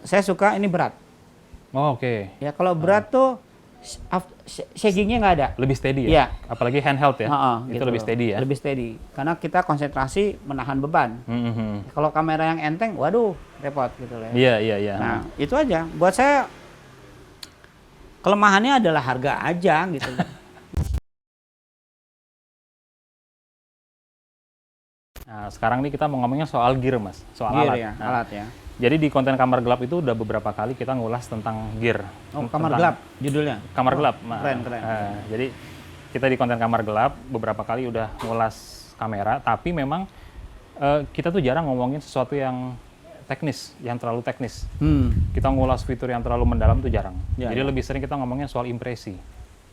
saya suka ini berat. Oh, oke. Ya kalau berat tuh shaking-nya nggak ada. Lebih steady ya? Iya. Apalagi handheld ya? Itu Gitu lebih loh. steady ya? Lebih steady. Karena kita konsentrasi menahan beban. Mhm. Kalau kamera yang enteng, waduh, repot gitu loh. Iya, iya, iya. Nah, itu aja. Buat saya kelemahannya adalah harga aja gitu. Nah, sekarang nih kita mau ngomongnya soal gear, Mas. Soal Gear alat. ya, Nah, alat ya. jadi di konten Kamar Gelap itu udah beberapa kali kita ngulas tentang gear. Oh, kamar Tentang gelap judulnya. Kamar Gelap. Keren, keren. Jadi kita di konten Kamar Gelap beberapa kali udah ngulas kamera, tapi memang kita tuh jarang ngomongin sesuatu yang teknis, yang terlalu teknis. Kita ngulas fitur yang terlalu mendalam tuh jarang. Ya, Jadi ya. lebih sering kita ngomongin soal impresi.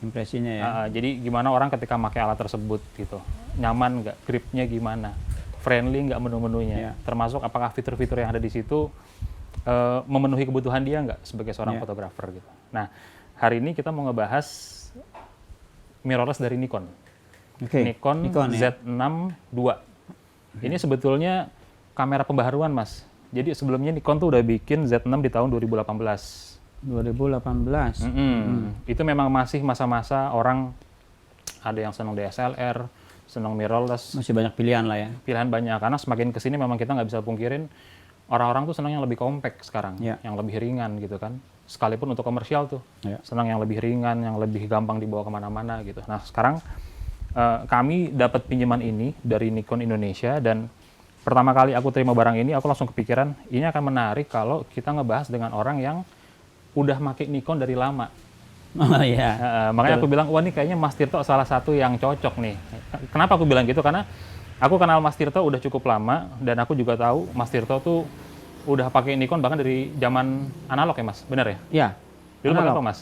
Impresinya ya. Jadi gimana orang ketika pakai alat tersebut gitu, nyaman nggak, gripnya gimana, friendly nggak menu-menunya, Ya. termasuk apakah fitur-fitur yang ada di situ memenuhi kebutuhan dia nggak sebagai seorang Ya. fotografer gitu. Nah, hari ini kita mau ngebahas mirrorless dari Nikon. Oke. Nikon ya. Z6 II. Ini sebetulnya kamera pembaharuan, Mas. Jadi sebelumnya Nikon tuh udah bikin Z6 di tahun 2018. 2018. Itu memang masih masa-masa orang ada yang senang DSLR, senang mirrorless, Masih banyak pilihan lah ya. pilihan banyak. Karena semakin kesini memang kita nggak bisa pungkirin orang-orang tuh senang yang lebih compact sekarang, Ya. yang lebih ringan gitu kan. Sekalipun untuk komersial tuh, Ya. senang yang lebih ringan, yang lebih gampang dibawa kemana-mana gitu. Nah sekarang kami dapat pinjaman ini dari Nikon Indonesia dan pertama kali aku terima barang ini, aku langsung kepikiran ini akan menarik kalau kita ngebahas dengan orang yang udah pakai Nikon dari lama. Oh iya. Makanya aku bilang, wah ini kayaknya Mas Tirto salah satu yang cocok nih. Kenapa aku bilang gitu? Karena aku kenal Mas Tirto udah cukup lama dan aku juga tahu Mas Tirto tuh udah pakai Nikon bahkan dari zaman analog ya Mas, benar ya? Iya. Dulu pakai Analog. apa Mas?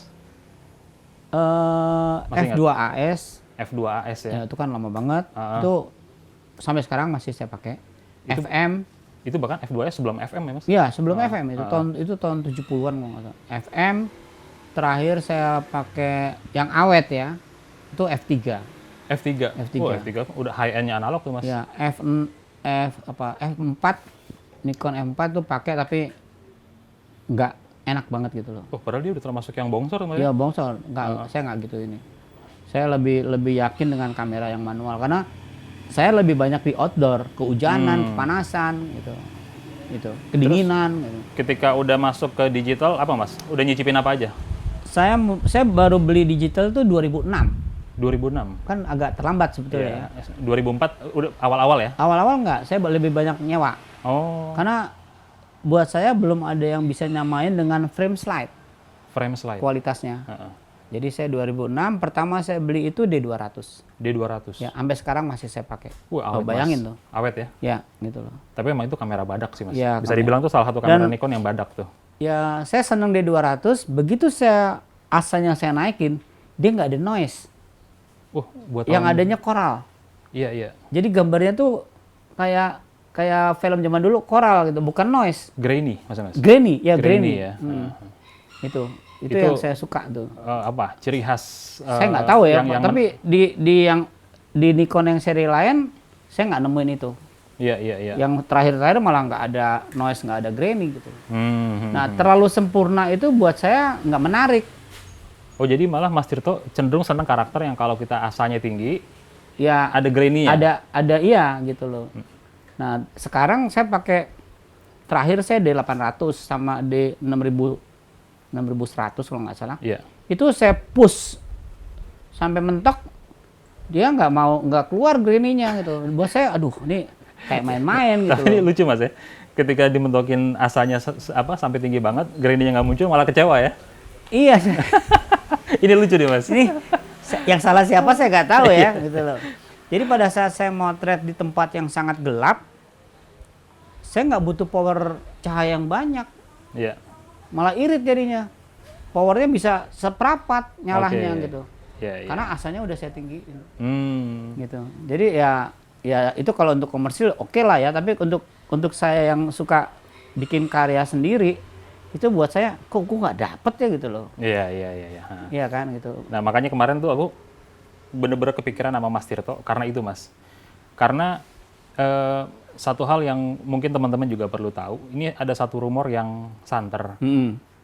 Masih ingat? F2AS. F2AS ya? Ya, itu kan lama banget. Ah. Itu sampai sekarang masih saya pakai. Itu- FM. Itu bahkan F2AS sebelum FM ya Mas? Iya, sebelum FM itu tahun 70-an kalau nggak salah. FM terakhir saya pakai yang awet ya. Itu F3. F3? F3. Oh F3 udah high-end-nya analog tuh Mas? Ya, F4 Nikon M4 tuh pakai tapi nggak enak banget gitu loh. Oh padahal dia udah termasuk yang bongsor Mas ya? Ya bongsor, saya nggak gitu ini. Saya lebih yakin dengan kamera yang manual karena saya lebih banyak di outdoor, kehujanan, kepanasan gitu. Gitu, kedinginan gitu. Ketika udah masuk ke digital apa Mas? Udah nyicipin apa aja? Saya baru beli digital tuh 2006. 2006? Kan agak terlambat sebetulnya ya. 2004 udah awal-awal ya? Awal-awal nggak, saya lebih banyak nyewa. Oh, Karena buat saya belum ada yang bisa nyamain dengan frame slide frame slide. kualitasnya. Heeh. Jadi saya 2006 pertama saya beli itu D200. D200. Ya, sampai sekarang masih saya pakai. Wah, awet, bayangin Mas. tuh. Awet ya. Ya, gitu loh. Tapi memang itu kamera badak sih Mas. Iya, Bisa kamera. dibilang tuh salah satu kamera Dan- Nikon yang badak tuh. Ya, saya seneng D200, begitu saya asanya saya naikin, dia nggak ada noise. Buat Yang tahun- adanya koral. Iya, iya. Jadi gambarnya tuh kayak film zaman dulu koral gitu, bukan noise. Grainy, Mas. Grainy, ya grainy. ya. Itu Itu- yang saya suka tuh. Apa? Ciri khas Saya nggak tahu ya, yang tapi di Nikon yang seri lain saya nggak nemuin itu. Iya, iya, iya. Yang terakhir-terakhir malah nggak ada noise, nggak ada grainy gitu. Hmm. Nah, terlalu sempurna itu buat saya nggak menarik. Oh, jadi malah Mas Tirto cenderung seneng karakter yang kalau kita asanya tinggi Ya ada grainy ya? ada iya gitu loh. Nah, sekarang saya pakai terakhir saya D800 sama D6100 kalau nggak salah. Iya. Itu saya push sampai mentok, dia nggak keluar grainy-nya gitu. Buat saya, aduh, ini kayak main-main gitu. Tapi ini loh. lucu Mas ya. Ketika dimentokin asanya sampai tinggi banget, grainy-nya nggak muncul malah kecewa ya. Iya, Ini lucu deh Mas. ini yang salah siapa saya nggak tahu ya gitu loh. Jadi pada saat saya motret di tempat yang sangat gelap, saya nggak butuh power cahaya yang banyak, Iya. malah irit jadinya. Powernya bisa seprapat nyalahnya Oke. gitu. Iya, iya. Karena asanya udah saya tinggiin Hmm. gitu. Jadi ya itu kalau untuk komersil oke lah ya, tapi untuk saya yang suka bikin karya sendiri, itu buat saya kok nggak dapet ya gitu loh. Iya, iya, iya, iya. Ha. Iya kan gitu. Nah, makanya kemarin tuh aku bener-bener kepikiran sama Mas Tirto karena itu, Mas. Karena Satu hal yang mungkin teman-teman juga perlu tahu, ini ada satu rumor yang santer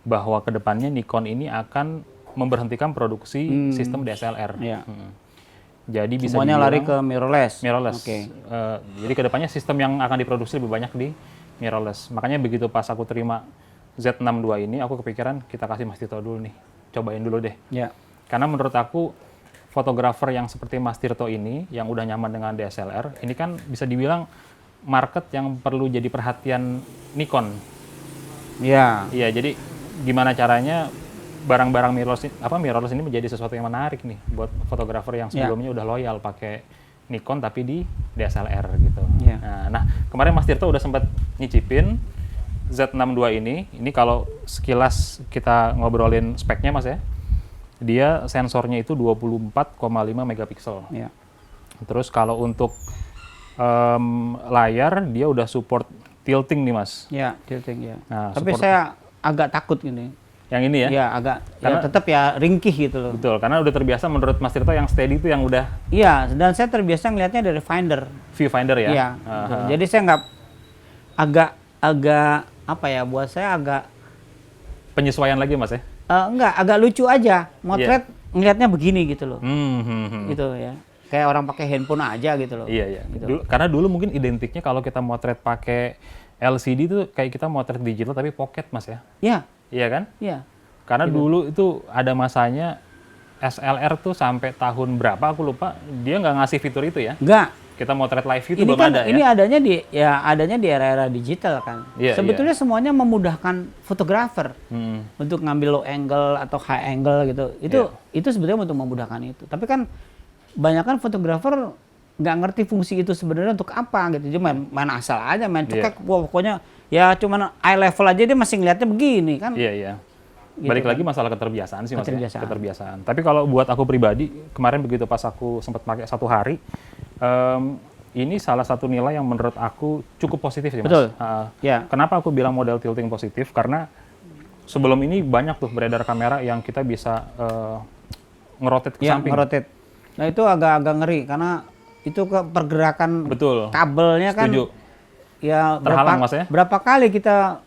bahwa kedepannya Nikon ini akan memberhentikan produksi sistem DSLR. Iya. Jadi bisa Semuanya lari ke dibilang mirrorless. mirrorless. Oke. Jadi kedepannya sistem yang akan diproduksi lebih banyak di mirrorless. Makanya begitu pas aku terima Z62 ini, aku kepikiran kita kasih Mas Tirto dulu nih, cobain dulu deh. Ya. Karena menurut aku fotografer yang seperti Mas Tirto ini, yang udah nyaman dengan DSLR, ini kan bisa dibilang market yang perlu jadi perhatian Nikon. Iya. Iya, jadi gimana caranya barang-barang mirrorless ini menjadi sesuatu yang menarik nih buat fotografer yang sebelumnya udah loyal pakai Nikon tapi di DSLR gitu. Iya. Nah, kemarin Mas Tirto udah sempat nyicipin Z62 ini. Ini kalau sekilas kita ngobrolin speknya Mas ya. Dia sensornya itu 24,5 megapiksel. Iya. Terus kalau untuk layar dia udah support tilting nih Mas. Ya, tilting ya. Nah, tapi support- saya agak takut ini. Yang ini ya? Iya, agak Karena- ya tetap ya ringkih gitu loh. Betul, karena udah terbiasa menurut Mas Tirto yang steady itu yang udah Iya, dan saya terbiasa ngelihatnya dari Finder. viewfinder ya? Iya. gitu. Jadi saya nggak agak apa ya, buat saya agak Penyesuaian lagi Mas ya? enggak, agak lucu aja. Motret ngelihatnya begini gitu loh. Gitu ya. Kayak orang pakai handphone aja gitu loh. Iya, iya. Gitu. Karena dulu mungkin identiknya kalau kita motret pakai LCD itu kayak kita motret digital tapi pocket Mas ya? Iya, Iya kan? iya. Karena dulu itu ada masanya SLR tuh sampai tahun berapa aku lupa, dia nggak ngasih fitur itu ya. Enggak. Kita motret live itu Ini belum kan ada ini ya. adanya di era-era digital kan. Iya, Sebetulnya semuanya memudahkan fotografer Hmm. untuk ngambil low angle atau high angle gitu. Itu sebetulnya untuk memudahkan itu. Tapi kan banyak kan fotografer nggak ngerti fungsi itu sebenarnya untuk apa gitu. Cuma main asal aja, main cekek. Wah, pokoknya ya cuman eye level aja dia masih ngeliatnya begini kan. Iya, iya. Gitu Balik kan. lagi masalah keterbiasaan sih Mas ya. Keterbiasaan. Keterbiasaan. Tapi kalau buat aku pribadi, kemarin begitu pas aku sempat pakai 1 hari, ini salah satu nilai yang menurut aku cukup positif sih Mas. Betul. Ya. Kenapa aku bilang model tilting positif? Karena sebelum ini banyak tuh beredar kamera yang kita bisa ngerotate ke Ya, samping. ngerotate. Nah, itu agak ngeri karena itu ke pergerakan Betul. kabelnya kan. Setuju. Ya Terhalang, Mas, ya? berapa kali kita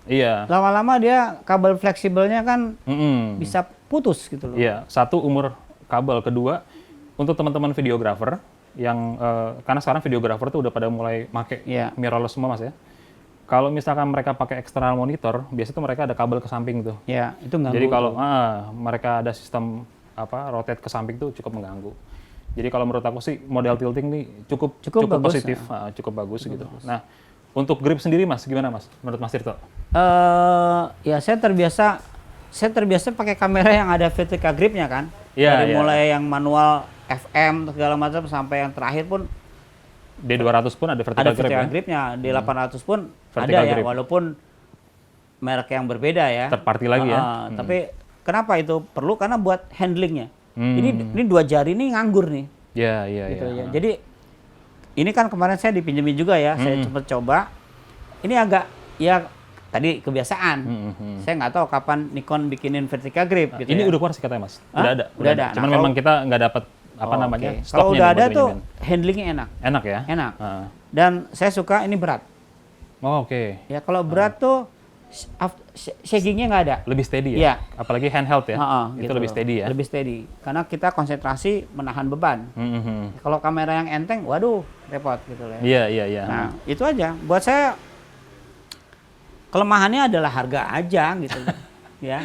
Iya. lama-lama dia kabel fleksibelnya kan Mm-mm. bisa putus gitu loh. Iya, satu umur kabel, kedua untuk teman-teman videografer yang karena sekarang videografer tuh udah pada mulai make Iya. mirrorless semua Mas ya. Kalau misalkan mereka pakai external monitor, biasanya tuh mereka ada kabel ke samping tuh. Ya, itu nggak. Jadi kalau mereka ada sistem rotate ke samping tuh cukup mengganggu. Jadi kalau menurut aku sih model tilting nih cukup bagus, positif, cukup bagus gitu. Nah, untuk grip sendiri Mas, gimana Mas? Menurut Mas Tirto? Ya saya terbiasa pakai kamera yang ada vertical gripnya kan. Iya, Dari iya. mulai yang manual FM segala macam sampai yang terakhir pun D200 pun ada vertical ada grip vertical ya? gripnya. D800 pun Vertical ada ya, grip. walaupun merek yang berbeda ya. Third party lagi ya? Tapi kenapa itu perlu? Karena buat handlingnya. Hmm. Ini 2 jari ini nganggur nih. Iya, iya, Gitu iya. ya. Jadi ini kan kemarin saya dipinjemin juga ya, saya sempat coba. Ini agak ya tadi kebiasaan. Saya nggak tahu kapan Nikon bikinin vertical grip gitu. Ini ya. udah keluar sih katanya Mas. Hah? Udah ada. Udah ada. Cuman Nah, memang kita nggak dapat Oke. namanya Kalau stoknya udah nih ada buat tuh pinjemin. handlingnya enak, Enak ya? enak. Ah. Dan saya suka ini berat. Oh, oke. Ya kalau berat tuh shaggingnya nggak ada. Lebih steady ya? Iya. Apalagi handheld ya? Itu gitu lebih loh. steady ya? Lebih steady. Karena kita konsentrasi menahan beban. Mhm. Kalau kamera yang enteng, waduh repot gitu loh. Ya. Iya, iya, iya. Nah, itu aja. Buat saya kelemahannya adalah harga aja gitu. Ya.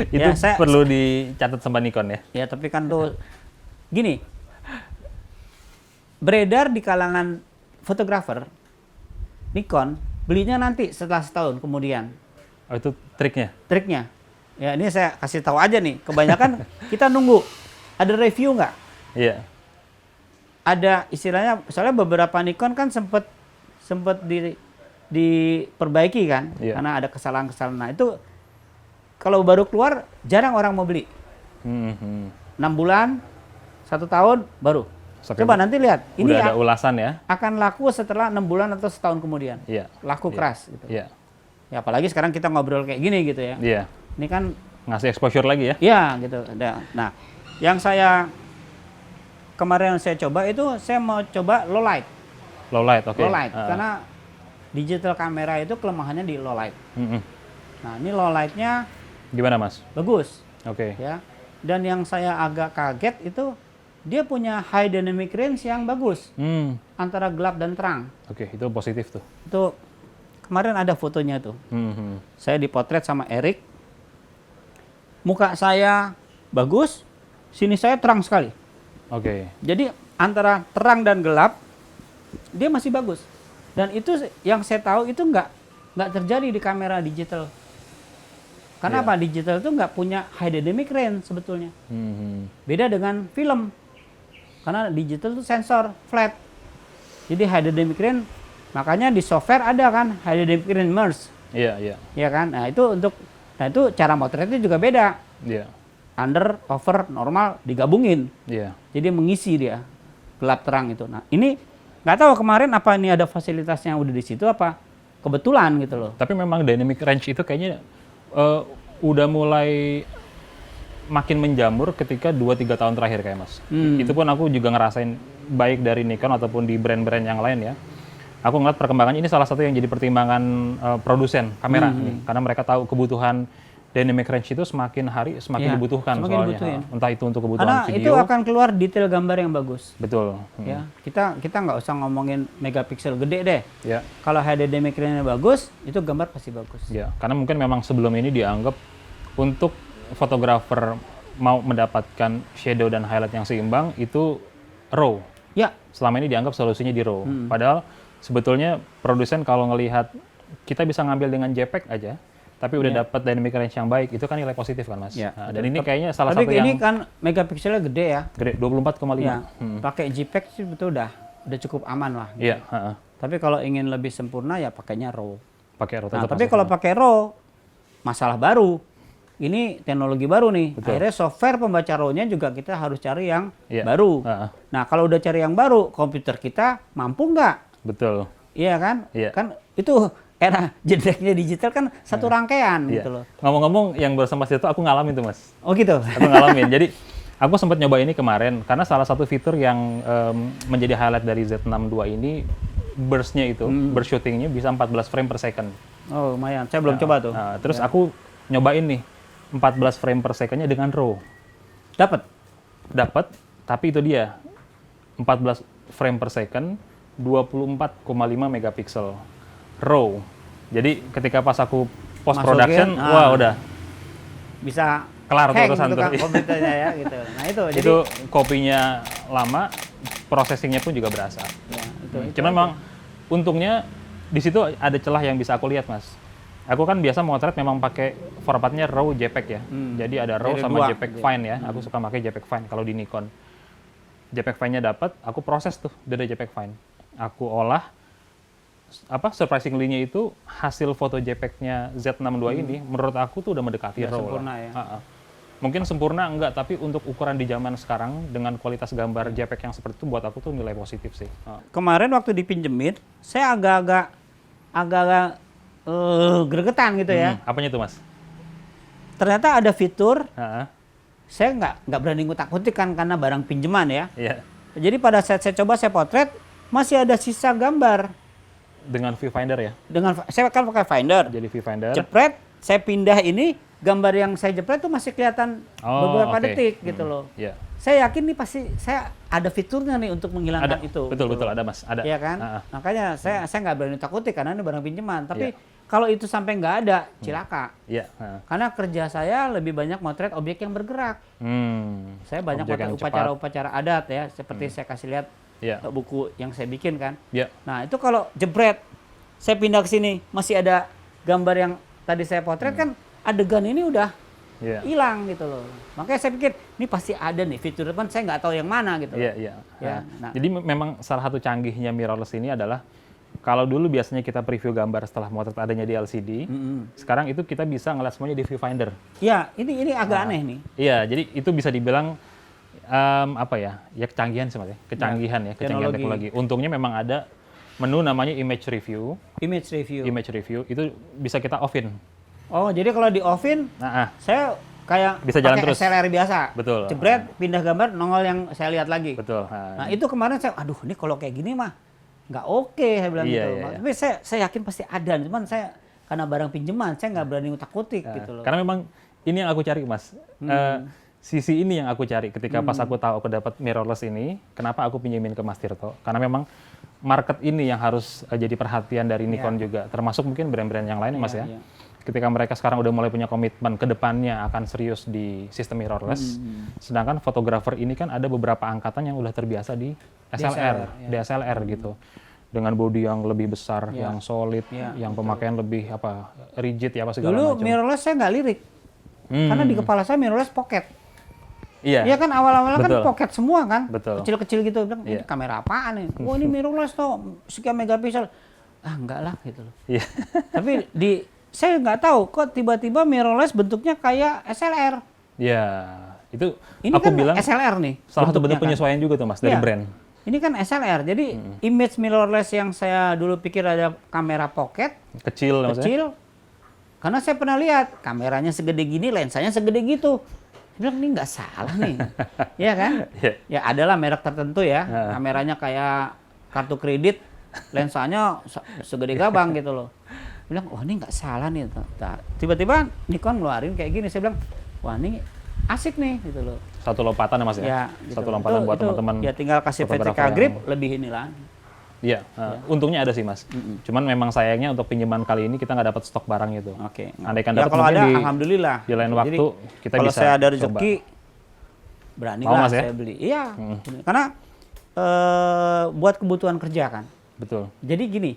Itu Ya, saya perlu dicatat sama Nikon ya? ya tapi kan tuh gini. Beredar di kalangan fotografer Nikon belinya nanti setelah setahun kemudian. Oh, itu triknya? Triknya. Ya, ini saya kasih tahu aja nih. Kebanyakan kita nunggu ada review nggak? Iya. Ada istilahnya, soalnya beberapa Nikon kan sempet diperbaiki kan, Iya. karena ada kesalahan-kesalahan. Nah itu kalau baru keluar jarang orang mau beli. Mhm. 6 bulan, 1 tahun baru. Sampai Coba nanti lihat, ini udah ada ulasan ya? akan laku setelah 6 bulan atau setahun kemudian. Iya. Laku Iya. keras gitu. Iya. Ya apalagi sekarang kita ngobrol kayak gini gitu ya. Iya. Ini kan Ngasih exposure lagi ya? ya gitu. Nah, yang saya kemarin saya coba itu saya mau coba low light. Low light, oke. Low light, karena digital kamera itu kelemahannya di low light. Mm-mm. Nah, ini low lightnya Gimana Mas? bagus, Oke. ya. Dan yang saya agak kaget itu dia punya high dynamic range yang bagus antara gelap dan terang. Oke, itu positif tuh. Itu kemarin ada fotonya tuh. Mhm. Saya dipotret sama Eric. Muka saya bagus, sini saya terang sekali. Oke. Jadi antara terang dan gelap dia masih bagus. Dan itu yang saya tahu itu nggak terjadi di kamera digital. Karena Iya. apa? Digital itu nggak punya high dynamic range sebetulnya. Mhm. Beda dengan film. Karena digital itu sensor flat. Jadi high dynamic range, makanya di software ada kan high dynamic range merge, Iya, iya. ya kan? Nah itu cara motretnya juga beda. Iya. Under, over, normal digabungin. Iya. Jadi mengisi dia gelap terang itu. Nah ini nggak tahu kemarin apa ini ada fasilitasnya udah di situ apa kebetulan gitu loh. Tapi memang dynamic range itu kayaknya udah mulai makin menjamur ketika 2-3 tahun terakhir kayak Mas. Itu pun aku juga ngerasain baik dari Nikon ataupun di brand-brand yang lain ya. Aku ngeliat perkembangannya ini salah satu yang jadi pertimbangan produsen kamera nih. Karena mereka tahu kebutuhan dynamic range itu semakin hari semakin Iya, dibutuhkan semakin soalnya. dibutuhin. Entah itu untuk kebutuhan Karena video. itu akan keluar detail gambar yang bagus. Betul. Ya, kita nggak usah ngomongin megapiksel gede deh. Ya. Kalau high dynamic range-nya bagus, itu gambar pasti bagus. Ya, karena mungkin memang sebelum ini dianggap untuk fotografer mau mendapatkan shadow dan highlight yang seimbang itu raw. Ya, Selama ini dianggap solusinya di raw. Padahal sebetulnya produsen kalau ngelihat kita bisa ngambil dengan JPEG aja, tapi udah dapat dynamic range yang baik, itu kan nilai positif kan Mas. Ya, Nah, dan ini kayaknya salah tapi satu ini yang kan megapikselnya gede ya. gede 24,5. Ya, pakai JPEG sih betul udah cukup aman lah. Iya, heeh. Tapi kalau ingin lebih sempurna ya pakainya RAW. Pakai raw Nah, tetap tapi masih kalau sama. pakai RAW masalah baru. Ini teknologi baru nih. Betul. Akhirnya software pembaca RAW-nya juga kita harus cari yang Iya. baru. Heeh. Nah, kalau udah cari yang baru, komputer kita mampu nggak? Betul. Iya kan? Iya. Kan itu era jedreknya digital kan satu rangkaian Iya. gitu loh. Ngomong-ngomong yang bersama itu aku ngalamin tuh Mas. Oh gitu. Aku ngalamin. Jadi aku sempat nyoba ini kemarin karena salah satu fitur yang menjadi highlight dari Z6 II ini burst-nya itu, burst shooting-nya bisa 14 frame per second. Oh lumayan. Saya belum coba tuh. Nah, terus aku nyobain nih 14 frame per second-nya dengan RAW. Dapat, tapi itu dia 14 frame per second, 24,5 megapiksel RAW. Jadi ketika pas aku post production, Masukin, wah udah Bisa kelar tuh hang urusan gitu tuh. kan komputernya ya gitu. Nah itu jadi itu kopinya lama, processingnya pun juga berasa. ya, itu. Cuman memang untungnya di situ ada celah yang bisa aku lihat Mas. Aku kan biasa motret memang pakai formatnya RAW JPEG ya. Jadi ada RAW Dari sama dua, JPEG gitu ya. Fine ya. Aku suka pakai JPEG Fine kalau di Nikon. JPEG Fine-nya dapat, aku proses tuh dari JPEG Fine. Aku olah surprisingly-nya itu hasil foto JPEG-nya Z6 II ini menurut aku tuh udah mendekati Udah RAW sempurna lah. ya. Mungkin sempurna enggak, tapi untuk ukuran di zaman sekarang dengan kualitas gambar JPEG yang seperti itu buat aku tuh nilai positif sih. Kemarin waktu dipinjemin, saya agak-agak gregetan gitu ya. Apanya tuh Mas? Ternyata ada fitur, Heeh. saya nggak berani ngutak-ngutik kan karena barang pinjaman ya. Iya. Jadi pada saat saya coba saya potret, masih ada sisa gambar. Dengan viewfinder ya. Saya kan pakai Finder. Jadi viewfinder. Jepret, saya pindah ini, gambar yang saya jepret tuh masih kelihatan Oh, beberapa oke. detik gitu loh. Iya. Saya yakin nih pasti saya ada fiturnya nih untuk menghilangkan Ada. itu. Betul gitu. ada Mas, ada. Iya kan? Heeh. Makanya saya nggak berani takuti karena ini barang pinjaman. Tapi Iya. kalau itu sampai nggak ada, cilaka. Iya. Heeh. Karena kerja saya lebih banyak motret objek yang bergerak. Saya banyak Objek motret yang upacara-upacara adat ya, seperti saya kasih lihat Iya. buku yang saya bikin kan. Iya. Nah itu kalau jebret, saya pindah ke sini masih ada gambar yang tadi saya potret kan adegan ini udah Iya. hilang gitu loh. Makanya saya pikir ini pasti ada nih fitur depan, saya nggak tahu yang mana gitu. Iya, iya. Ya, Nah, nah. jadi memang salah satu canggihnya mirrorless ini adalah kalau dulu biasanya kita preview gambar setelah motret adanya di LCD, sekarang itu kita bisa ngeliat semuanya di viewfinder. Ya, ini agak aneh nih. Iya, jadi itu bisa dibilang apa ya? Ya kecanggihan sih Mas ya. Kecanggihan teknologi. teknologi. Untungnya memang ada menu namanya image review. Image review. Image review itu bisa kita off-in. Oh, jadi kalau di off-in, Nah, saya kayak Bisa jalan pakai terus. SLR biasa. Betul. Jebret, pindah gambar, nongol yang saya lihat lagi. betul. Nah, itu kemarin saya, aduh ini kalau kayak gini mah nggak oke, saya bilang Iya, gitu. iya, iya. Tapi saya yakin pasti ada, cuman saya karena barang pinjaman, saya nggak berani utak-utik gitu loh. Karena memang ini yang aku cari, Mas. Sisi ini yang aku cari ketika pas aku tahu aku dapat mirrorless ini, kenapa aku pinjemin ke Mas Tirto? Karena memang market ini yang harus jadi perhatian dari Nikon juga, termasuk mungkin brand-brand yang lain, Mas ya. Iya. Ketika mereka sekarang udah mulai punya komitmen ke depannya akan serius di sistem mirrorless, sedangkan fotografer ini kan ada beberapa angkatan yang udah terbiasa di SLR, DSLR gitu. Dengan body yang lebih besar, yang solid, yang pemakaian lebih rigid ya apa segala Dulu macam. mirrorless saya nggak lirik, karena di kepala saya mirrorless pocket. Iya. Iya kan awal-awalnya kan Betul. pocket semua kan, Betul. kecil-kecil gitu. Bilang ini kamera apaan nih? Wah ini mirrorless tuh sekian megapiksel. Ah enggak lah gitu loh. Iya. Tapi saya nggak tahu kok tiba-tiba mirrorless bentuknya kayak SLR. Iya. Itu Ini aku kan bilang SLR nih. salah satu bentuknya bentuk penyesuaian juga tuh Mas dari Iya. brand. Ini kan SLR. Jadi image mirrorless yang saya dulu pikir ada kamera pocket Kecil maksudnya. kecil. Karena saya pernah lihat kameranya segede gini, lensanya segede gitu. Saya bilang ini nggak salah nih, ya kan? Iya. Ya adalah merek tertentu ya, kameranya kayak kartu kredit, lensanya segede gabang gitu loh. Saya bilang, wah ini nggak salah nih. Tiba-tiba Nikon ngeluarin kayak gini, saya bilang, wah ini asik nih gitu loh. Satu lompatan ya Mas ya. Ya, gitu. Satu lompatan buat teman-teman. Ya tinggal kasih fotografer vertical grip, yang- lebih inilah. Iya, untungnya ada sih Mas. Cuman memang sayangnya untuk pinjaman kali ini kita nggak dapat stok barang itu. Oke. Andaikan Ya dapat kalau mungkin ada, di alhamdulillah. di lain Jadi, waktu kita kalau bisa saya ada coba. rezeki, berani Mau, lah Mas, ya? saya beli. Iya, karena buat kebutuhan kerja kan. Betul. Jadi gini,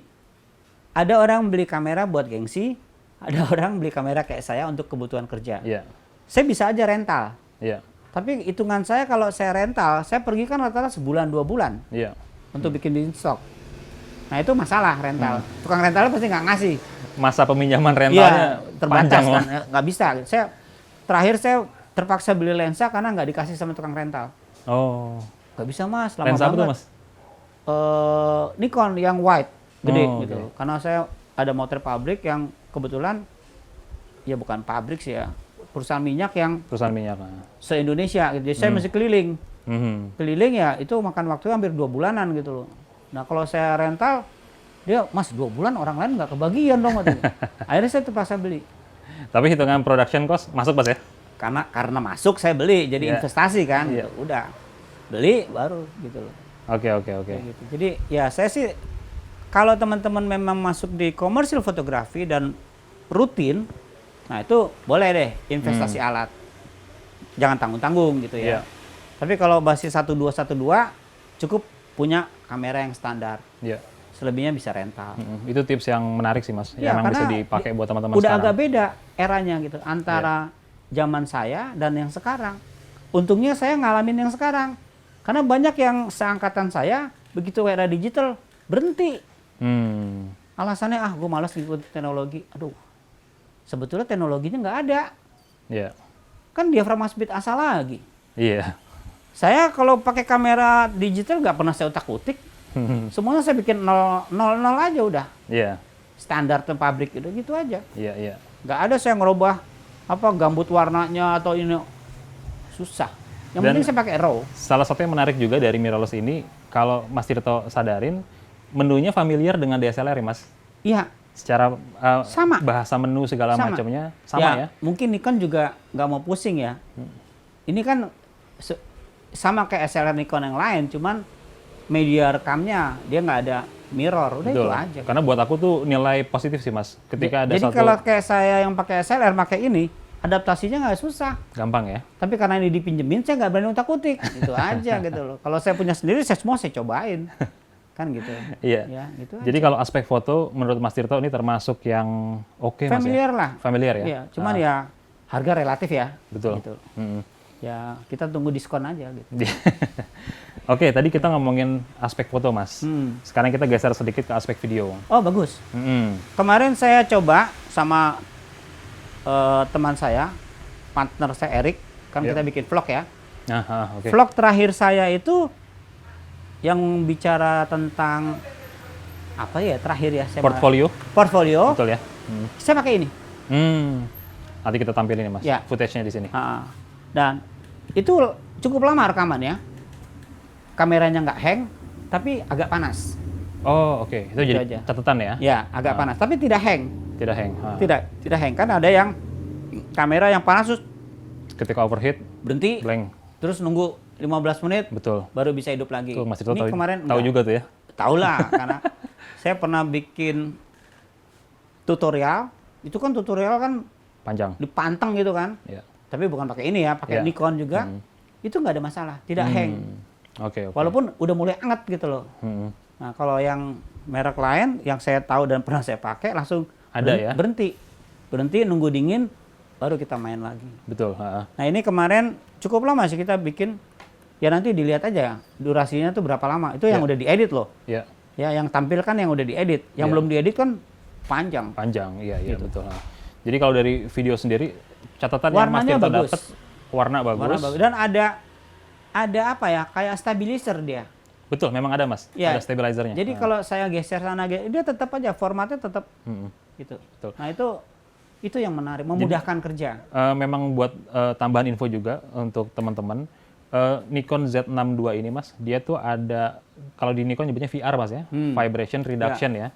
ada orang beli kamera buat gengsi, ada orang beli kamera kayak saya untuk kebutuhan kerja. Iya. Saya bisa aja rental, Iya. tapi hitungan saya kalau saya rental, saya pergi kan rata-rata sebulan 2 bulan Iya. untuk bikin di stok. Nah itu masalah rental. Tukang rentalnya pasti nggak ngasih. Masa peminjaman Iya, rentalnya terbatas panjang kan, loh. nggak bisa. Terakhir saya terpaksa beli lensa karena nggak dikasih sama tukang rental. Oh. Nggak bisa mas, lama Lensa apa banget. tuh Mas? Nikon yang wide, gede Oh, gitu. oke. Karena saya ada motor pabrik yang kebetulan, ya bukan pabrik sih ya, perusahaan minyak yang Perusahaan minyak. Nah. se-Indonesia. Gitu. Jadi saya mesti keliling. Mhm. Keliling ya itu makan waktu hampir 2 bulanan gitu loh. Nah kalau saya rental, dia mas 2 bulan orang lain nggak kebagian dong. Katanya. Akhirnya saya terpaksa beli. Tapi hitungan production cost masuk Mas ya? Karena masuk saya beli, jadi Iya. investasi kan. Iya. Gitu. Udah beli baru gitu loh. Oke. Kayak gitu. Jadi ya saya sih kalau teman-teman memang masuk di komersil fotografi dan rutin, nah itu boleh deh investasi alat. Jangan tanggung-tanggung gitu Iya. ya. Tapi kalau basis 1212 cukup punya kamera yang standar. Iya. Selebihnya bisa rental. Itu tips yang menarik sih Mas. Ya, yang bisa karena dipakai buat teman-teman Udah sekarang. agak beda eranya gitu antara zaman saya dan yang sekarang. Untungnya saya ngalamin yang sekarang. Karena banyak yang seangkatan saya begitu era digital berhenti. Alasannya gue malas ngikut teknologi. Aduh, sebetulnya teknologinya nggak ada. Iya. Kan diafragma speed asal lagi. Iya. Saya kalau pakai kamera digital nggak pernah saya utak-utik. Semuanya saya bikin 000 aja udah. Iya. Standar pabrik gitu aja. Iya. Nggak ada saya ngerubah gambut warnanya atau ini. Susah. Yang Dan penting saya pakai RAW. Salah satu yang menarik juga dari mirrorless ini, kalau Mas Tirto sadarin, menunya familiar dengan DSLR ya Mas? Iya. Secara Sama. bahasa menu segala Sama. macamnya sama ya? Mungkin Nikon juga nggak mau pusing ya. Ini kan sama kayak SLR Nikon yang lain, cuman media rekamnya dia nggak ada mirror, udah Betul. itu aja. Karena buat aku tuh nilai positif sih Mas. Ketika ada Jadi satu kalau kayak saya yang pakai SLR pakai ini, adaptasinya nggak susah. gampang ya. Tapi karena ini dipinjemin, saya nggak berani utak-utik. Itu aja gitu loh. Kalau saya punya sendiri, saya cobain. Kan gitu. Iya. Ya, gitu aja. Jadi kalau aspek foto menurut Mas Tirto ini termasuk yang oke Mas ya? Familiar lah. Familiar ya? Iya, cuman ya harga relatif ya. Betul. Gitu. Mm. Ya, kita tunggu diskon aja gitu. Oke, tadi kita ngomongin aspek foto Mas. Sekarang kita geser sedikit ke aspek video. Oh, bagus. Mm-mm. Kemarin saya coba sama teman saya, partner saya Erik, kan Yep. kita bikin vlog ya. Oke. Vlog terakhir saya itu yang bicara tentang apa ya terakhir ya? Saya Portfolio, portfolio. betul ya? Saya pakai ini. Nanti kita tampilin ya Mas, Ya. footage-nya di sini. Dan itu cukup lama rekaman ya. Kameranya nggak hang, tapi agak panas. Oh, oke. Itu jadi aja. catatan ya? Ya, agak panas, tapi tidak hang. Tidak hang. Tidak hang. Kan ada yang kamera yang panas terus Ketika overheat, berhenti, blank. terus nunggu 15 menit Betul. baru bisa hidup lagi. Tuh, Mas Tirto Ini tahu, kemarin tahu enggak. juga tuh ya? Tahu lah, karena saya pernah bikin tutorial. Itu kan tutorial kan Panjang. dipanteng gitu kan. Ya. Tapi bukan pakai ini ya, pakai Ya. Nikon juga. Itu nggak ada masalah, tidak hang. Oke, oke. Walaupun udah mulai anget gitu loh. Hmm. Nah, kalau yang merek lain yang saya tahu dan pernah saya pakai langsung Ada ya? berhenti. Berhenti nunggu dingin baru kita main lagi. Betul. Ha. Nah, ini kemarin cukup lama sih kita bikin. Ya nanti dilihat aja durasinya tuh berapa lama. Itu yang Ya. udah diedit loh. Ya, Ya, yang tampilkan yang udah diedit. Yang Ya. belum diedit kan panjang. panjang. Iya, iya, Gitu. betul. Ha. Jadi kalau dari video sendiri, catatan yang Mas Warnanya Tirto bagus. dapat, warna bagus. Warna bagus. Dan ada apa ya? Kayak stabilizer dia. Betul, memang ada Mas. Ya. Ada stabilizernya. Jadi kalau saya geser sana, dia tetap aja formatnya tetap gitu. Betul. Nah, itu yang menarik, memudahkan kerja. Memang buat tambahan info juga untuk teman-teman, Nikon Z62 ini Mas, dia tuh ada, kalau di Nikon nyebutnya VR Mas ya, vibration reduction ya.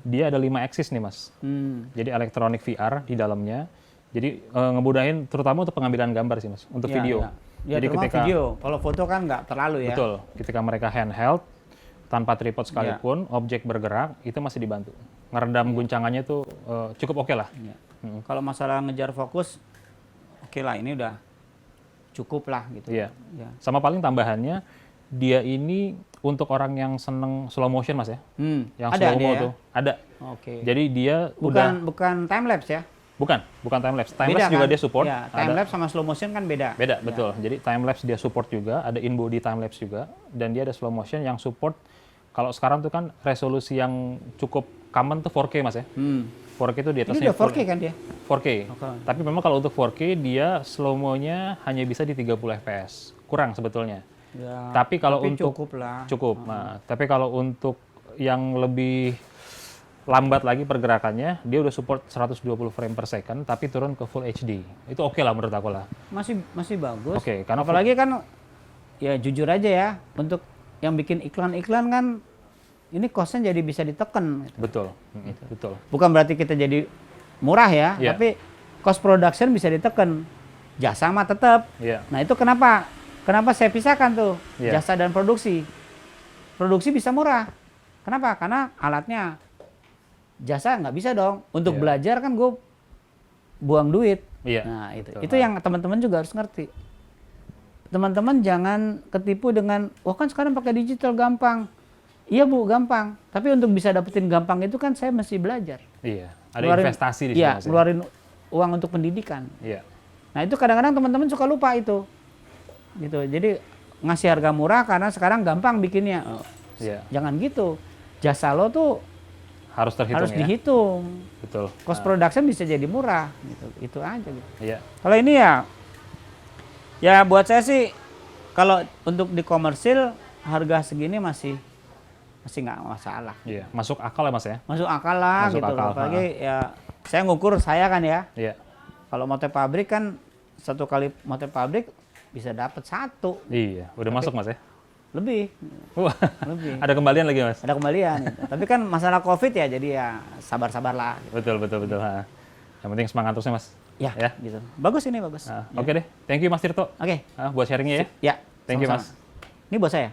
Dia ada 5 axis nih Mas. Jadi elektronik VR di dalamnya. Jadi ngemudahin terutama untuk pengambilan gambar sih Mas, untuk Ya, video. Ya, Jadi terutama ketika video. Kalau foto kan nggak terlalu ya. betul, ketika mereka handheld tanpa tripod sekalipun, objek bergerak itu masih dibantu. Ngeredam guncangannya tuh cukup oke lah. Ya. Kalau masalah ngejar fokus, oke lah, ini udah cukup lah gitu. Iya. Ya. Sama paling tambahannya, dia ini untuk orang yang seneng slow motion Mas ya. Yang Ada slow mo dia ya? tuh ada. Oke. Jadi dia udah Bukan time lapse ya? bukan time lapse. Time Beda lapse juga kan? dia support. Ya, time lapse sama slow motion kan beda. Beda, Ya. betul. Jadi time lapse dia support juga, ada in body time lapse juga, dan dia ada slow motion yang support. Kalau sekarang tuh kan resolusi yang cukup common tuh 4K Mas ya. 4K itu di Ini atasnya udah 4K kan dia? 4K. Oke. Tapi memang kalau untuk 4K dia slow mo-nya hanya bisa di 30 fps. Kurang sebetulnya. Ya, Tapi kalau untuk cukup lah. cukup. Nah, tapi kalau untuk yang lebih lambat lagi pergerakannya, dia udah support 120 frame per second tapi turun ke full HD. Itu oke lah menurut aku lah. Masih bagus. Oke, karena apalagi kan ya jujur aja ya, untuk yang bikin iklan-iklan kan ini cost-nya jadi bisa ditekan. betul. Betul. Bukan berarti kita jadi murah ya, Iya. tapi cost production bisa ditekan. Jasa mah tetap. Iya. Nah, itu kenapa saya pisahkan tuh, Iya. jasa dan produksi. Produksi bisa murah. Kenapa? Karena alatnya. Jasa nggak bisa dong. Untuk Iya. belajar kan gue buang duit. Iya. Nah, itu. Betul. Itu yang teman-teman juga harus ngerti. Teman-teman jangan ketipu dengan, wah kan sekarang pakai digital gampang. Iya Bu, gampang. Tapi untuk bisa dapetin gampang itu kan saya mesti belajar. Iya. Ada investasi di situ Iya, Mas ya? ngeluarin uang untuk pendidikan. Iya. Nah, itu kadang-kadang teman-teman suka lupa itu. Gitu. Jadi ngasih harga murah karena sekarang gampang bikinnya. Oh, Iya. jangan gitu. Jasa lo tuh Harus terhitung harus ya. dihitung. Betul. Cost production bisa jadi murah gitu. Itu aja gitu. Iya. Kalau ini ya buat saya sih kalau untuk di komersil harga segini masih nggak masalah. Iya. Masuk akal ya Mas ya? Masuk akal lah Masuk gitu. akal, Apalagi ya saya ngukur saya kan ya. Iya. Kalau motor pabrik kan satu kali motor pabrik bisa dapat satu Iya. Udah masuk Mas ya? lebih. Wah. Lebih. Ada kembalian lagi Mas? Ada kembalian. Gitu. Tapi kan masalah COVID ya, jadi ya sabar-sabarlah. Gitu. Betul. Ha. Yang penting semangat terusnya Mas. Ya, Ya. gitu. Bagus ini, bagus. Nah, Ya. Oke deh. Thank you Mas Tirto. Oke. Buat sharingnya ya. Ya. Thank you sama-sama. Mas. Ini bos saya.